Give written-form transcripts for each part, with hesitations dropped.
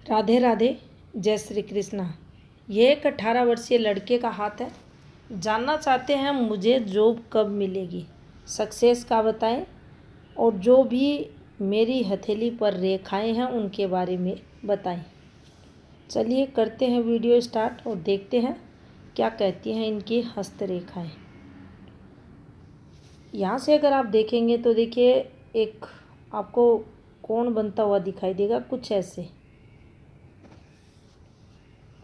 राधे राधे, जय श्री कृष्णा। ये एक 18 वर्षीय लड़के का हाथ है। जानना चाहते हैं मुझे जॉब कब मिलेगी, सक्सेस का बताएं और जो भी मेरी हथेली पर रेखाएं हैं उनके बारे में बताएं। चलिए करते हैं वीडियो स्टार्ट और देखते हैं क्या कहती हैं इनकी हस्तरेखाएं। यहाँ से अगर आप देखेंगे तो देखिए एक आपको कोण बनता हुआ दिखाई देगा, कुछ ऐसे।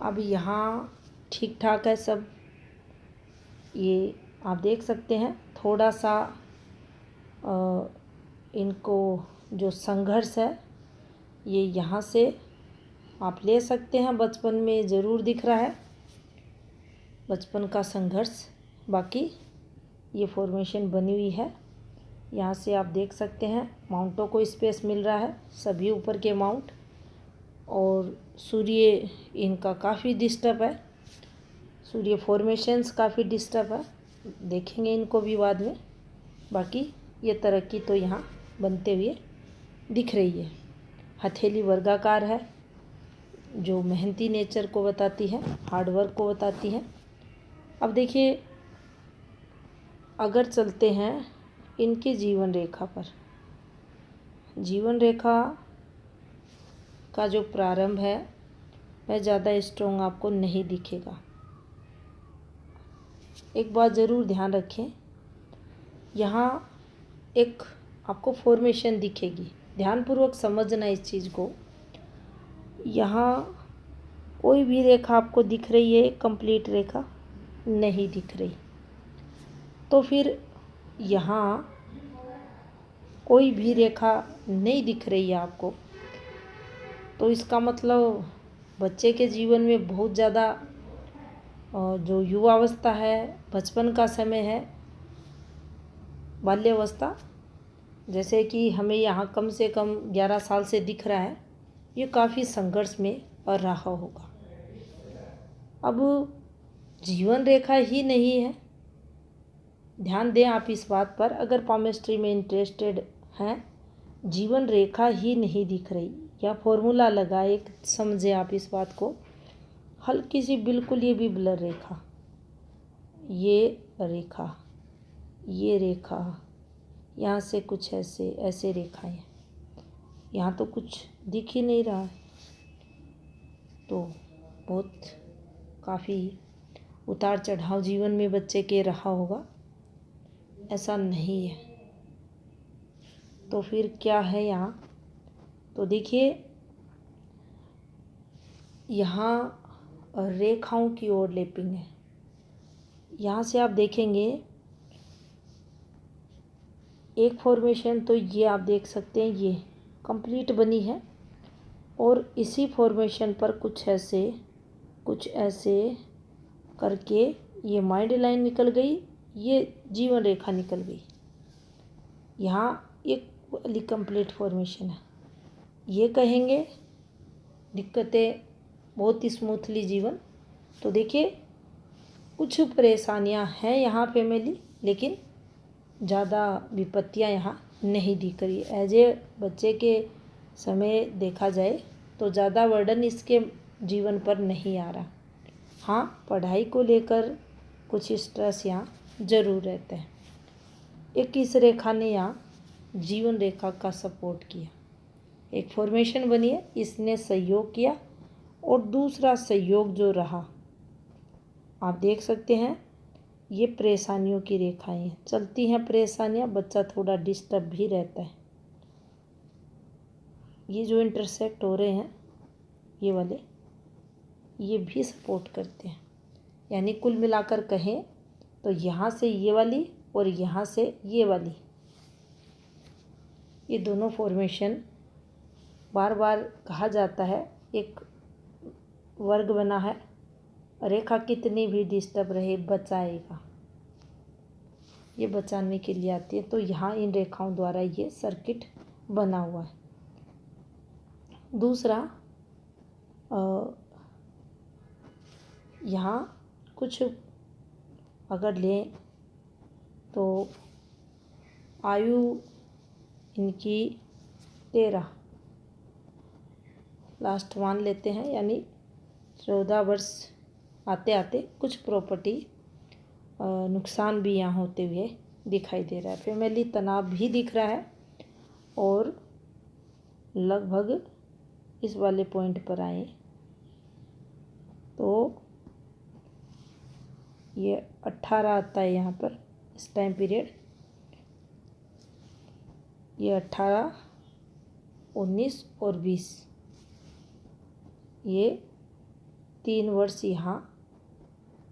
अब यहाँ ठीक ठाक है सब, ये आप देख सकते हैं। थोड़ा सा इनको जो संघर्ष है ये यहाँ से आप ले सकते हैं, बचपन में ज़रूर दिख रहा है बचपन का संघर्ष। बाकी ये फॉर्मेशन बनी हुई है। यहाँ से आप देख सकते हैं माउंटों को स्पेस मिल रहा है, सभी ऊपर के माउंट। और सूर्य इनका काफ़ी डिस्टर्ब है, सूर्य फॉर्मेशंस काफ़ी डिस्टर्ब है, देखेंगे इनको भी बाद में। बाकी ये तरक्की तो यहाँ बनते हुए दिख रही है। हथेली वर्गाकार है जो मेहनती नेचर को बताती है, हार्ड वर्क को बताती है। अब देखिए अगर चलते हैं इनके जीवन रेखा पर, जीवन रेखा का जो प्रारंभ है वह ज़्यादा स्ट्रॉन्ग आपको नहीं दिखेगा। एक बात ज़रूर ध्यान रखें, यहाँ एक आपको फॉर्मेशन दिखेगी, ध्यानपूर्वक समझना इस चीज़ को। यहाँ कोई भी रेखा आपको दिख रही है, कंप्लीट रेखा नहीं दिख रही। तो फिर यहाँ कोई भी रेखा नहीं दिख रही है आपको, तो इसका मतलब बच्चे के जीवन में बहुत ज़्यादा जो युवावस्था है, बचपन का समय है, बाल्यावस्था, जैसे कि हमें यहाँ कम से कम 11 साल से दिख रहा है, ये काफ़ी संघर्ष में रहा होगा। अब जीवन रेखा ही नहीं है, ध्यान दें आप इस बात पर। अगर पामेस्ट्री में इंटरेस्टेड हैं, जीवन रेखा ही नहीं दिख रही, या फॉर्मूला लगा एक, समझे आप इस बात को। हल्की सी बिल्कुल ये भी ब्लर रेखा, ये रेखा, ये रेखा, यहाँ से कुछ ऐसे ऐसे रेखाएं, यहाँ तो कुछ दिख ही नहीं रहा है। तो बहुत काफ़ी उतार चढ़ाव जीवन में बच्चे के रहा होगा, ऐसा नहीं है। तो फिर क्या है यहाँ, तो देखिए यहाँ रेखाओं की ओवरलैपिंग है। यहाँ से आप देखेंगे एक फॉर्मेशन, तो ये आप देख सकते हैं ये कंप्लीट बनी है, और इसी फॉर्मेशन पर कुछ ऐसे करके ये माइंड लाइन निकल गई, ये जीवन रेखा निकल गई। यहाँ एक वाली कंप्लीट फॉर्मेशन है, ये कहेंगे दिक्कतें बहुत ही स्मूथली जीवन। तो देखिए कुछ परेशानियां हैं यहाँ फैमिली, लेकिन ज़्यादा विपत्तियाँ यहाँ नहीं दिख रही। एज ए बच्चे के समय देखा जाए तो ज़्यादा वर्डन इसके जीवन पर नहीं आ रहा। हाँ, पढ़ाई को लेकर कुछ स्ट्रेस यहाँ ज़रूर रहता है। एक इस रेखा ने यहाँ जीवन रेखा का सपोर्ट किया, एक फॉर्मेशन बनी है, इसने सहयोग किया। और दूसरा सहयोग जो रहा आप देख सकते हैं, ये परेशानियों की रेखाएं हैं, चलती हैं परेशानियां, बच्चा थोड़ा डिस्टर्ब भी रहता है। ये जो इंटरसेक्ट हो रहे हैं ये वाले, ये भी सपोर्ट करते हैं। यानी कुल मिलाकर कहें तो यहाँ से ये वाली और यहाँ से ये वाली, ये दोनों फॉर्मेशन बार बार कहा जाता है एक वर्ग बना है, रेखा कितनी भी डिस्टर्ब रहे बचाएगा, ये बचाने के लिए आती है। तो यहाँ इन रेखाओं द्वारा ये सर्किट बना हुआ है। दूसरा यहाँ कुछ अगर लें तो आयु इनकी 13, लास्ट मान लेते हैं, यानी 14 वर्ष आते आते कुछ प्रॉपर्टी नुकसान भी यहाँ होते हुए दिखाई दे रहा है। फैमिली तनाव भी दिख रहा है और लगभग इस वाले पॉइंट पर आए तो ये 18 आता है यहाँ पर इस टाइम पीरियड। ये 18, 19 और 20, ये 3 वर्ष यहाँ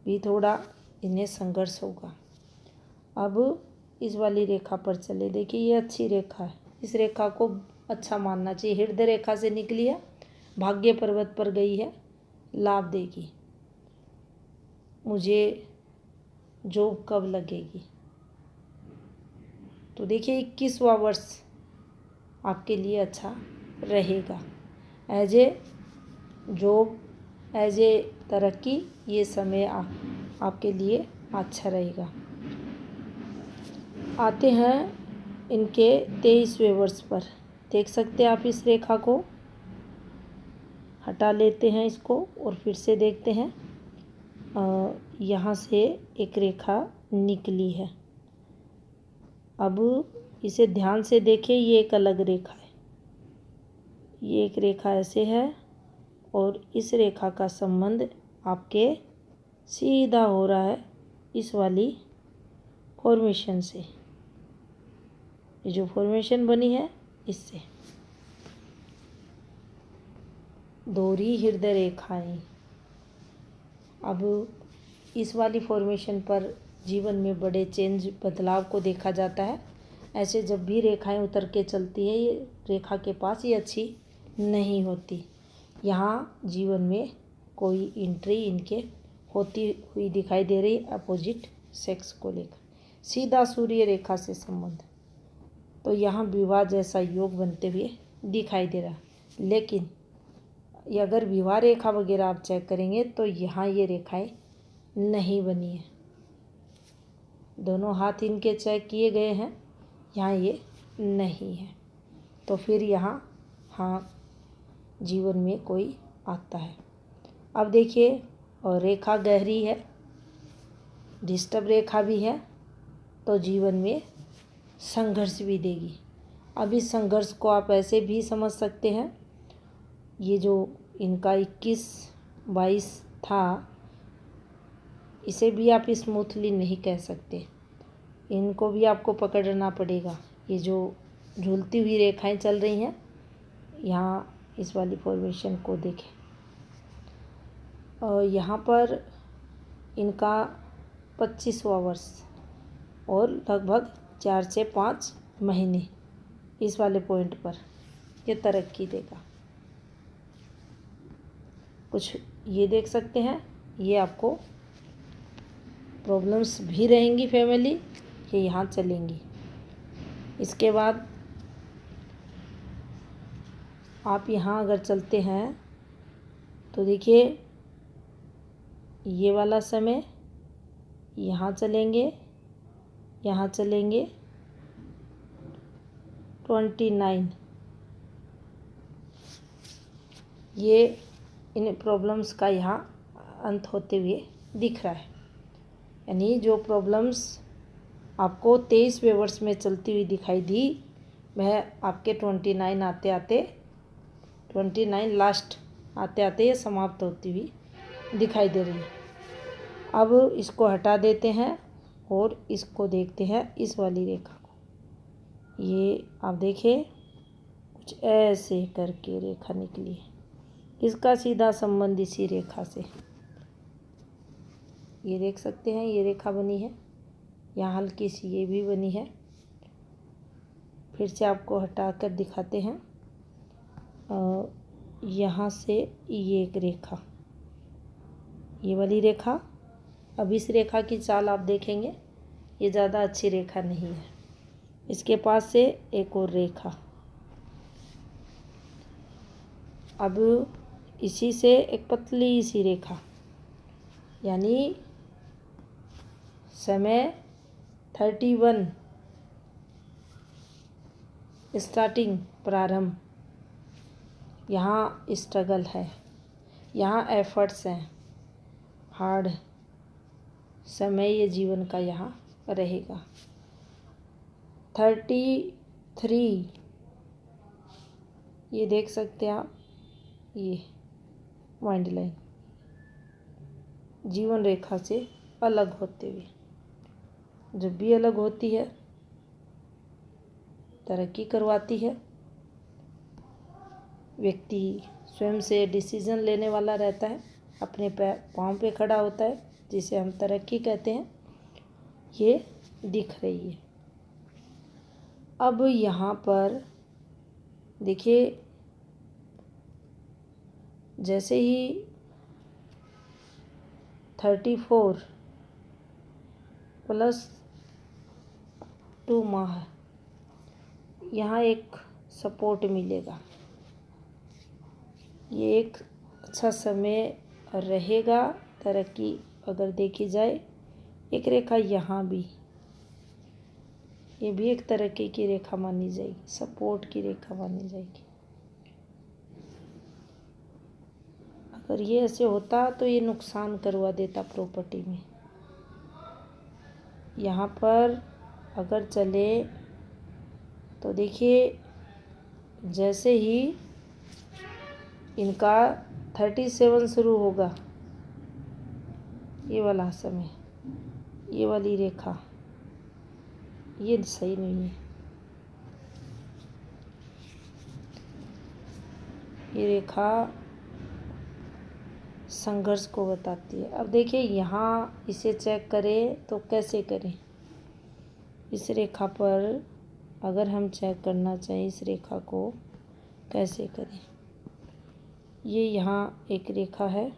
भी थोड़ा इन्हें संघर्ष होगा। अब इस वाली रेखा पर चले। देखिए ये अच्छी रेखा है, इस रेखा को अच्छा मानना चाहिए। हृदय रेखा से निकली है, भाग्य पर्वत पर गई है, लाभ देगी। मुझे जॉब कब लगेगी? तो देखिए 21वां वर्ष आपके लिए अच्छा रहेगा। As a job, as a तरक्की, ये समय आपके लिए अच्छा रहेगा। आते हैं इनके 23वें वर्ष पर। देख सकते हैं आप इस रेखा को, हटा लेते हैं इसको और फिर से देखते हैं। यहाँ से एक रेखा निकली है। अब इसे ध्यान से देखिए, ये एक अलग रेखा है। ये एक रेखा ऐसे है और इस रेखा का संबंध आपके सीधा हो रहा है इस वाली फॉर्मेशन से। ये जो फॉर्मेशन बनी है इससे दोहरी हृदय रेखाएं। अब इस वाली फॉर्मेशन पर जीवन में बड़े चेंज, बदलाव को देखा जाता है। ऐसे जब भी रेखाएं उतर के चलती है, ये रेखा के पास ये अच्छी नहीं होती। यहाँ जीवन में कोई एंट्री इनके होती हुई दिखाई दे रही अपोजिट सेक्स को लेकर। सीधा सूर्य रेखा से संबंध, तो यहाँ विवाह जैसा योग बनते हुए दिखाई दे रहा। लेकिन ये अगर विवाह रेखा वगैरह आप चेक करेंगे तो यहाँ ये रेखाएं नहीं बनी है। दोनों हाथ इनके चेक किए गए हैं, यहाँ ये नहीं है। तो फिर यहाँ हाँ जीवन में कोई आता है। अब देखिए और रेखा गहरी है, डिस्टर्ब रेखा भी है, तो जीवन में संघर्ष भी देगी। अब इस संघर्ष को आप ऐसे भी समझ सकते हैं, ये जो इनका 21-22 था, इसे भी आप स्मूथली नहीं कह सकते, इनको भी आपको पकड़ना पड़ेगा। ये जो झूलती हुई रेखाएं चल रही हैं, यहाँ इस वाली फॉर्मेशन को देखें और यहाँ पर इनका 25वां वर्ष और लगभग 4 से 5 महीने इस वाले पॉइंट पर ये तरक्की देगा। कुछ ये देख सकते हैं, ये आपको प्रॉब्लम्स भी रहेंगी फैमिली, ये यहाँ चलेंगी। इसके बाद आप यहाँ अगर चलते हैं तो देखिए ये वाला समय यहाँ चलेंगे, यहाँ चलेंगे 29, ये इन प्रॉब्लम्स का यहाँ अंत होते हुए दिख रहा है। यानी जो प्रॉब्लम्स आपको 23वें वर्ष में चलती हुई दिखाई दी, वह आपके 29 आते आते 29 लास्ट आते आते ये समाप्त होती हुई दिखाई दे रही है। अब इसको हटा देते हैं और इसको देखते हैं इस वाली रेखा को। ये आप देखिए कुछ ऐसे करके रेखा निकली है, इसका सीधा संबंध इसी रेखा से, ये देख सकते हैं ये रेखा बनी है, यहाँ हल्की सी ये भी बनी है। फिर से आपको हटाकर दिखाते हैं। यहाँ से ये एक रेखा, ये वाली रेखा। अब इस रेखा की चाल आप देखेंगे, ये ज़्यादा अच्छी रेखा नहीं है। इसके पास से एक और रेखा, अब इसी से एक पतली सी रेखा, यानी समय 31 स्टार्टिंग प्रारंभ, यहाँ स्ट्रगल है, यहाँ एफर्ट्स हैं, हार्ड समय ये जीवन का यहाँ रहेगा। 33 ये देख सकते हैं आप, ये माइंड लाइन जीवन रेखा से अलग होते हुए, जब भी अलग होती है तरक्की करवाती है। व्यक्ति स्वयं से डिसीजन लेने वाला रहता है, अपने पाँव पे खड़ा होता है, जिसे हम तरक्की कहते हैं। ये दिख रही है। अब यहाँ पर देखिए, जैसे ही 34 + 2 माह यहाँ एक सपोर्ट मिलेगा। ये एक अच्छा समय रहेगा तरक्की अगर देखी जाए। एक रेखा यहाँ भी, ये भी एक तरक्की की रेखा मानी जाएगी, सपोर्ट की रेखा मानी जाएगी। अगर ये ऐसे होता तो ये नुकसान करवा देता प्रॉपर्टी में। यहाँ पर अगर चले तो देखिए, जैसे ही इनका 37 शुरू होगा, ये वाला समय, ये वाली रेखा ये सही नहीं है। ये रेखा संघर्ष को बताती है। अब देखिए यहाँ इसे चेक करें तो कैसे करें। इस रेखा पर अगर हम चेक करना चाहें, इस रेखा को कैसे करें। ये यहाँ एक रेखा है,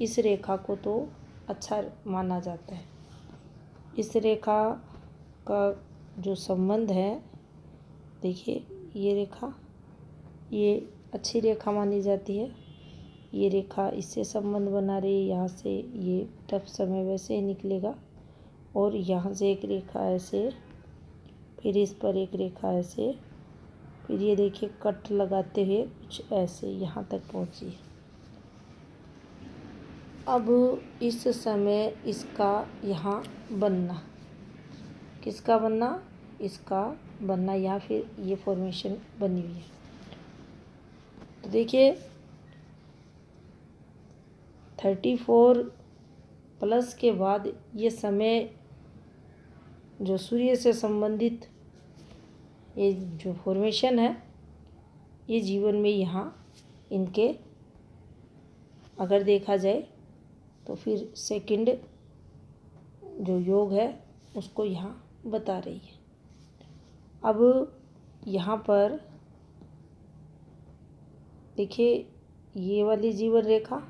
इस रेखा को तो अच्छा माना जाता है। इस रेखा का जो संबंध है, देखिए ये रेखा, ये अच्छी रेखा मानी जाती है। ये रेखा इससे संबंध बना रही है, यहाँ से ये टफ समय वैसे ही निकलेगा। और यहाँ से एक रेखा ऐसे, फिर इस पर एक रेखा ऐसे, फिर ये देखिए कट लगाते हुए कुछ ऐसे यहाँ तक पहुँची है। अब इस समय इसका यहाँ बनना, किसका बनना, इसका बनना, या फिर ये फॉर्मेशन बनी हुई है। तो देखिए 34 प्लस के बाद ये समय जो सूर्य से संबंधित ये जो फॉर्मेशन है, ये जीवन में यहाँ इनके अगर देखा जाए तो फिर सेकंड जो योग है उसको यहाँ बता रही है। अब यहाँ पर देखिए, ये वाली जीवन रेखा,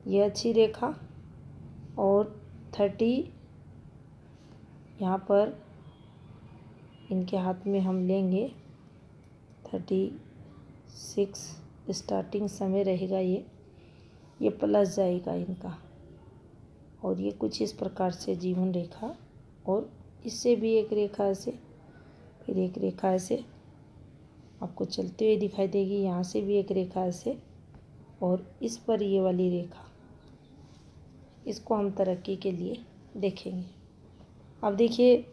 ये अच्छी रेखा, और 30 यहाँ पर इनके हाथ में हम लेंगे। 36 स्टार्टिंग समय रहेगा, ये प्लस जाएगा इनका। और ये कुछ इस प्रकार से जीवन रेखा, और इससे भी एक रेखा ऐसे, फिर एक रेखा ऐसे आपको चलते हुए दिखाई देगी। यहाँ से भी एक रेखा ऐसे, और इस पर ये वाली रेखा, इसको हम तरक्की के लिए देखेंगे। अब देखिए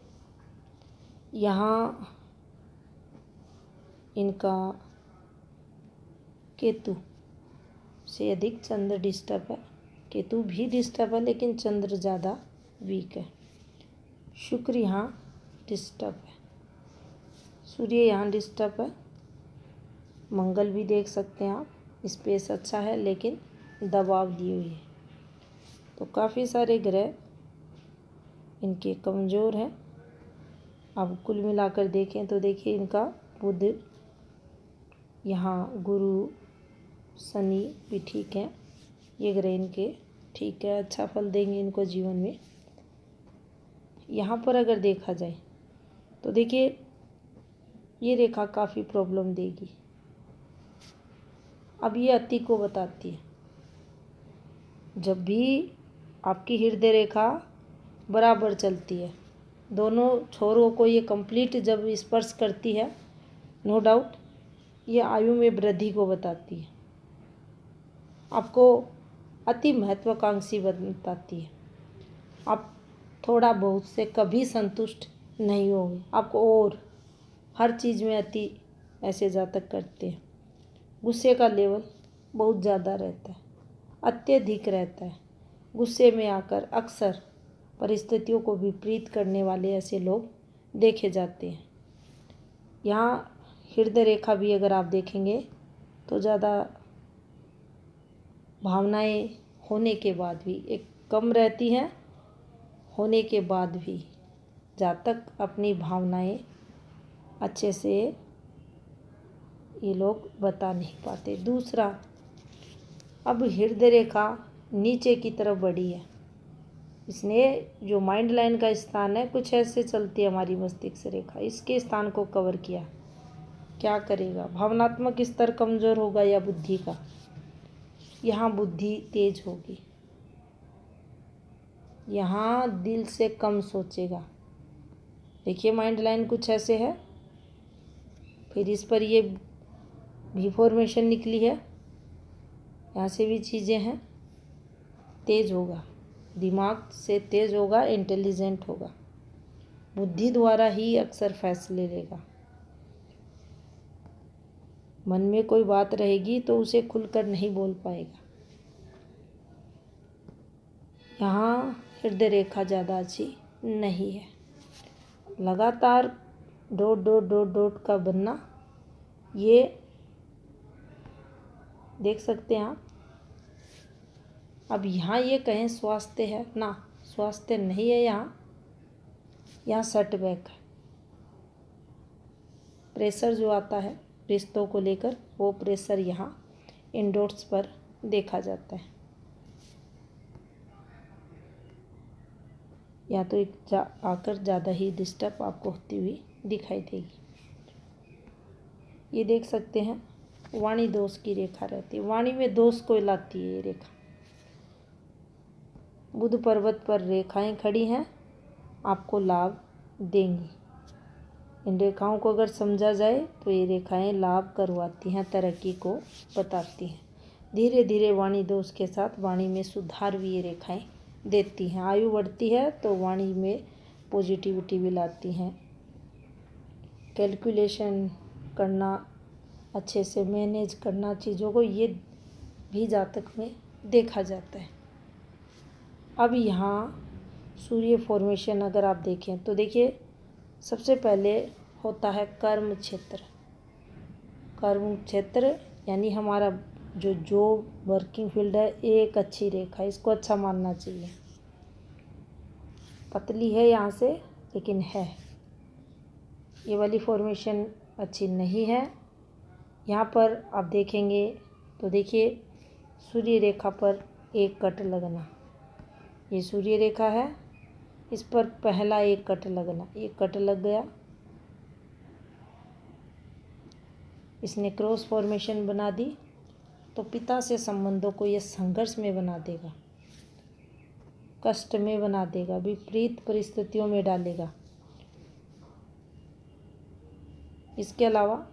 यहाँ इनका केतु से अधिक चंद्र डिस्टर्ब है। केतु भी डिस्टर्ब है, लेकिन चंद्र ज़्यादा वीक है। शुक्र यहाँ डिस्टर्ब है, सूर्य यहाँ डिस्टर्ब है, मंगल भी देख सकते हैं आप, स्पेस अच्छा है लेकिन दबाव दिए हुए है। तो काफ़ी सारे ग्रह इनके कमज़ोर हैं। अब कुल मिलाकर देखें तो देखिए इनका बुध, यहाँ गुरु, शनि भी ठीक है। ये ग्रह इनके ठीक है, अच्छा फल देंगे इनको जीवन में। यहाँ पर अगर देखा जाए तो देखिए ये रेखा काफ़ी प्रॉब्लम देगी। अब ये अति को बताती है। जब भी आपकी हृदय रेखा बराबर चलती है, दोनों छोरों को ये कंप्लीट जब स्पर्श करती है, नो डाउट ये आयु में वृद्धि को बताती है, आपको अति महत्वाकांक्षी बताती है। आप थोड़ा बहुत से कभी संतुष्ट नहीं होंगे, आपको और हर चीज़ में अति ऐसे जातक करते हैं। गुस्से का लेवल बहुत ज़्यादा रहता है, अत्यधिक रहता है। गुस्से में आकर अक्सर परिस्थितियों को विपरीत करने वाले ऐसे लोग देखे जाते हैं। यहाँ हृदय रेखा भी अगर आप देखेंगे तो ज़्यादा भावनाएं होने के बाद भी एक कम रहती हैं, होने के बाद भी जातक अपनी भावनाएं अच्छे से ये लोग बता नहीं पाते। दूसरा, अब हृदय रेखा नीचे की तरफ बढ़ी है, इसने जो माइंड लाइन का स्थान है कुछ ऐसे चलती है हमारी मस्तिष्क रेखा, इसके स्थान को कवर किया। क्या करेगा? भावनात्मक स्तर कमज़ोर होगा या बुद्धि का? यहाँ बुद्धि तेज होगी, यहाँ दिल से कम सोचेगा। देखिए माइंड लाइन कुछ ऐसे है, फिर इस पर ये भी फॉर्मेशन निकली है, यहाँ से भी चीज़ें हैं। तेज होगा, दिमाग से तेज होगा, इंटेलिजेंट होगा, बुद्धि द्वारा ही अक्सर फैसले लेगा। मन में कोई बात रहेगी तो उसे खुलकर नहीं बोल पाएगा। यहाँ हृदय रेखा ज़्यादा अच्छी नहीं है। लगातार डॉट डॉट डॉट डॉट का बनना, ये देख सकते हैं आप। अब यहाँ ये कहें स्वास्थ्य है ना, स्वास्थ्य नहीं है। यहाँ सेटबैक है। प्रेशर जो आता है रिश्तों को लेकर, वो प्रेशर यहाँ इन डॉट्स पर देखा जाता है। या तो आकर ज़्यादा ही डिस्टर्ब आपको होती हुई दिखाई देगी। ये देख सकते हैं वाणी दोष की रेखा रहती है, वाणी में दोष को लाती है ये रेखा। बुध पर्वत पर रेखाएं खड़ी हैं, आपको लाभ देंगी। इन रेखाओं को अगर समझा जाए तो ये रेखाएं लाभ करवाती हैं, तरक्की को बताती हैं। धीरे धीरे वाणी दोष के साथ वाणी में सुधार भी ये रेखाएं देती हैं। आयु बढ़ती है तो वाणी में पॉजिटिविटी भी लाती हैं। कैलकुलेशन करना, अच्छे से मैनेज करना चीज़ों को, ये भी जातक में देखा जाता है। अब यहाँ सूर्य फॉर्मेशन अगर आप देखें तो देखिए सबसे पहले होता है कर्म क्षेत्र। कर्म क्षेत्र यानी हमारा जो जॉब वर्किंग फील्ड है, एक अच्छी रेखा, इसको अच्छा मानना चाहिए। पतली है यहाँ से लेकिन है। ये वाली फॉर्मेशन अच्छी नहीं है। यहाँ पर आप देखेंगे तो देखिए सूर्य रेखा पर एक कट लगना, ये सूर्य रेखा है, इस पर पहला एक कट लगना, एक कट लग गया, इसने क्रॉस फॉर्मेशन बना दी, तो पिता से संबंधों को ये संघर्ष में बना देगा, कष्ट में बना देगा, विपरीत परिस्थितियों में डालेगा। इसके अलावा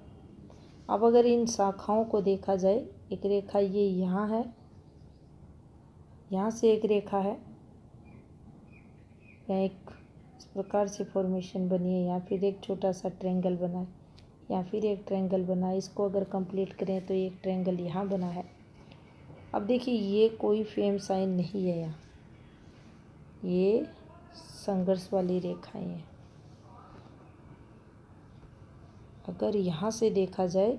अब अगर इन शाखाओं को देखा जाए, एक रेखा ये यहाँ है, यहाँ से एक रेखा है, या एक इस प्रकार से फॉर्मेशन बनी है, या फिर एक छोटा सा ट्रायंगल बना है, या फिर एक ट्रायंगल बना है। इसको अगर कंप्लीट करें तो एक ट्रायंगल यहाँ बना है। अब देखिए ये कोई फेम साइन नहीं है, यहाँ ये संघर्ष वाली रेखाएं हैं। अगर यहाँ से देखा जाए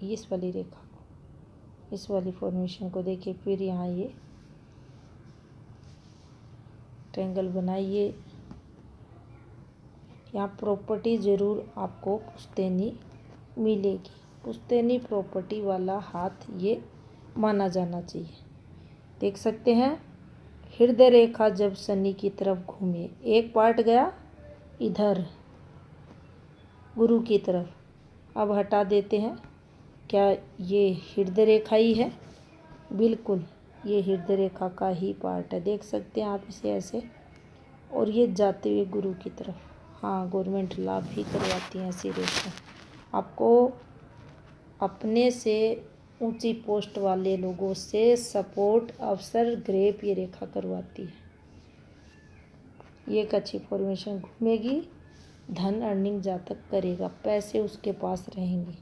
इस वाली रेखा को, इस वाली फॉर्मेशन को देखिए, फिर यहाँ ये ट्रायंगल बनाइए, यहाँ प्रॉपर्टी ज़रूर आपको पुश्तैनी मिलेगी। पुश्तैनी प्रॉपर्टी वाला हाथ ये माना जाना चाहिए। देख सकते हैं हृदय रेखा जब शनि की तरफ घूमे, एक पार्ट गया इधर गुरु की तरफ, अब हटा देते हैं। क्या ये हृदय रेखा ही है? बिल्कुल ये हृदय रेखा का ही पार्ट है। देख सकते हैं आप इसे ऐसे, और ये जाते हुए गुरु की तरफ। हाँ, गवर्नमेंट लाभ भी करवाती है ऐसी रेखा। आपको अपने से ऊंची पोस्ट वाले लोगों से सपोर्ट, अवसर, ग्रेप ये रेखा करवाती है। ये एक अच्छी फॉर्मेशन घूमेगी, धन अर्निंग जातक करेगा, पैसे उसके पास रहेंगे।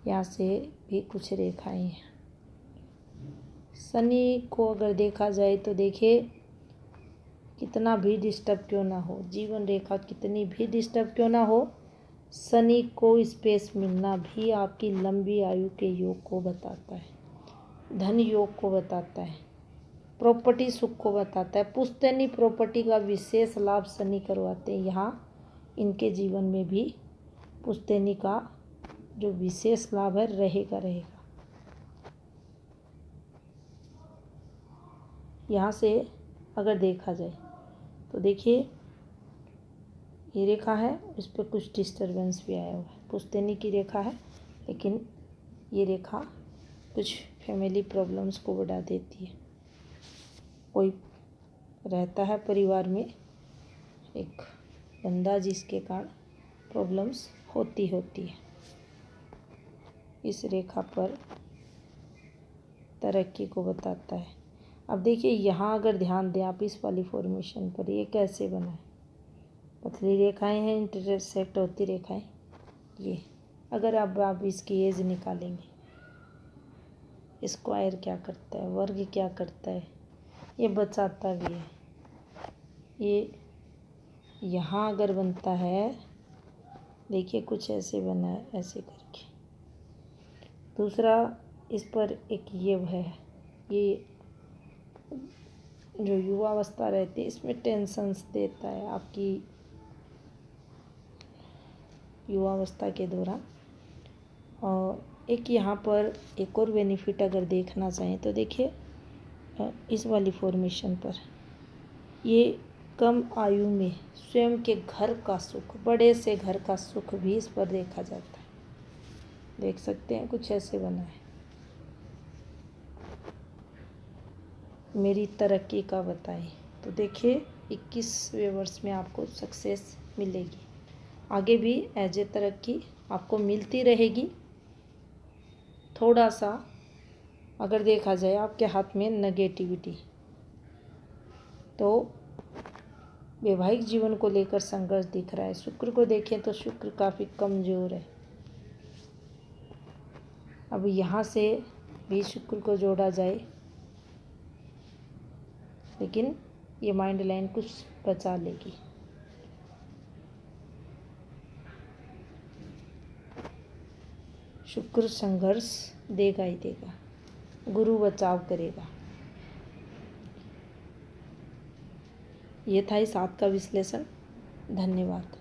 यहाँ से भी कुछ रेखाएं हैं। शनि को अगर देखा जाए तो देखिए कितना भी डिस्टर्ब क्यों ना हो, जीवन रेखा कितनी भी डिस्टर्ब क्यों ना हो, शनि को स्पेस मिलना भी आपकी लंबी आयु के योग को बताता है, धन योग को बताता है, प्रॉपर्टी सुख को बताता है। पुश्तैनी प्रॉपर्टी का विशेष लाभ शनि करवाते हैं। यहाँ इनके जीवन में भी पुश्तैनी का जो विशेष लाभ है रहेगा। यहाँ से अगर देखा जाए तो देखिए ये रेखा है, इस पर कुछ डिस्टरबेंस भी आया हुआ है। पुश्तैनी की रेखा है, लेकिन ये रेखा कुछ फैमिली प्रॉब्लम्स को बढ़ा देती है। कोई रहता है परिवार में एक बंदा जिसके कारण प्रॉब्लम्स होती है। इस रेखा पर तरक्की को बताता है। अब देखिए यहाँ अगर ध्यान दें आप इस वाली फॉर्मेशन पर, ये कैसे बना है, पतली रेखाएं हैं, इंटरसेक्ट होती रेखाएं। ये अगर आप इसकी एज निकालेंगे, स्क्वायर क्या करता है, वर्ग क्या करता है, ये बचाता भी है। ये यहाँ अगर बनता है, देखिए कुछ ऐसे बना है, ऐसे करके। दूसरा इस पर एक ये है, ये जो युवावस्था रहती है इसमें टेंशन्स देता है आपकी युवावस्था के दौरान। और एक यहाँ पर एक और बेनिफिट अगर देखना चाहें तो देखिए इस वाली फॉर्मेशन पर ये कम आयु में स्वयं के घर का सुख, बड़े से घर का सुख भी इस पर देखा जाता है। देख सकते हैं कुछ ऐसे बना है। मेरी तरक्की का बताएं तो देखिए 21वें वर्ष में आपको सक्सेस मिलेगी, आगे भी एज ए तरक्की आपको मिलती रहेगी। थोड़ा सा अगर देखा जाए आपके हाथ में नेगेटिविटी, तो वैवाहिक जीवन को लेकर संघर्ष दिख रहा है। शुक्र को देखें तो शुक्र काफ़ी कमज़ोर है। अब यहाँ से भी शुक्र को जोड़ा जाए, लेकिन ये माइंड लाइन कुछ बचा लेगी। शुक्र संघर्ष देगा ही देगा, गुरु बचाव करेगा। ये था इस 7 का विश्लेषण। धन्यवाद।